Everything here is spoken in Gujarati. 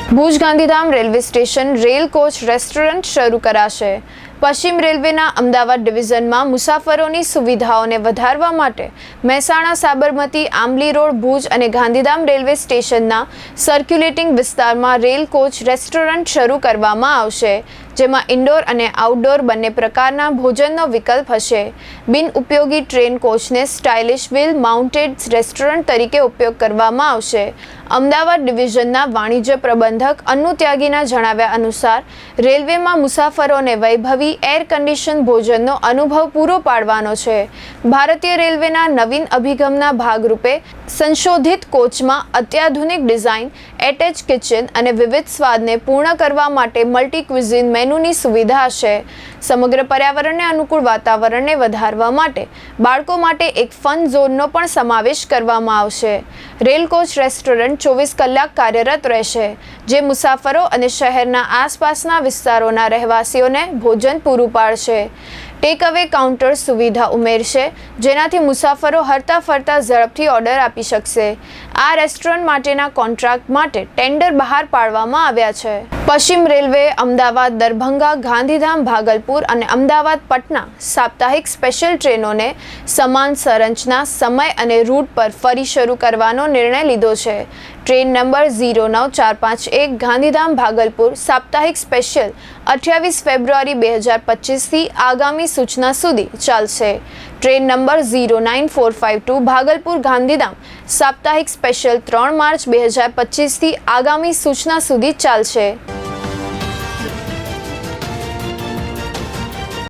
Bhuj Gandhidham railway station rail coach restaurant શરૂ કરાશે। પશ્ચિમ રેલવેના અમદાવાદ ડિવિઝનમાં મુસાફરોની સુવિધાઓને વધારવા માટે મહેસાણા સાબરમતી આંબલી રોડ ભુજ અને ગાંધીધામ રેલવે સ્ટેશનના સર્ક્યુલેટિંગ વિસ્તારમાં રેલ કોચ રેસ્ટોરન્ટ શરૂ કરવામાં આવશે, જેમાં ઇન્ડોર અને આઉટડોર બંને પ્રકારના ભોજનનો વિકલ્પ હશે। બિન ઉપયોગી ટ્રેન કોચને સ્ટાઇલિશ વ્હીલ માઉન્ટેડ રેસ્ટોરન્ટ તરીકે ઉપયોગ કરવામાં આવશે। અમદાવાદ ડિવિઝનના વાણિજ્ય પ્રબંધક અન્નુ ત્યાગીના જણાવ્યા અનુસાર રેલવેમાં મુસાફરોને વૈભવી એર કન્ડિશન ભોજનનો અનુભવ પૂરો પાડવાનો છે। ભારતીય રેલવેના નવીન અભિગમના ભાગરૂપે સંશોધિત કોચમાં અત્યાધુનિક ડિઝાઇન, એટેચ કિચન અને વિવિધ સ્વાદને પૂર્ણ કરવા માટે મલ્ટી ક્વિઝિન મેનુની સુવિધા હશે। સમગ્ર પર્યાવરણને અનુકૂળ વાતાવરણને વધારવા માટે બાળકો માટે એક ફન ઝોનનો પણ સમાવેશ કરવામાં આવશે। રેલ કોચ રેસ્ટોરન્ટ 24 કલાક કાર્યરત રહેશે, જે મુસાફરો અને શહેરના આસપાસના વિસ્તારોના રહેવાસીઓને ભોજન પૂરું પાડશે। ટેક અવે કાઉન્ટર સુવિધા ઉમેરશે, જેનાથી મુસાફરો હરતા ફરતા ઝડપથી ઓર્ડર આપી શકશે। આ રેસ્ટોરન્ટ માટેના કોન્ટ્રાક્ટ માટે ટેન્ડર બહાર પાડવામાં આવ્યા છે। પશ્ચિમ રેલવે અમદાવાદ દરભંગા ગાંધીધામ ભાગલપુર અને અમદાવાદ પટના સાપ્તાહિક સ્પેશિયલ ટ્રેનોને સમાન સંરચના, સમય અને રૂટ પર ફરી શરૂ કરવાનો નિર્ણય લીધો છે। ટ્રેન નંબર 09451 ગાંધીધામ ભાગલપુર સાપ્તાહિક સ્પેશિયલ 28 ફેબ્રુઆરી 2025થી આગામી સૂચના સુધી ચાલશે। ટ્રેન નંબર 09452 ભાગલપુર ગાંધીધામ સાપ્તાહિક સ્પેશિયલ 3 માર્ચ 2025થી આગામી સૂચના સુધી ચાલશે।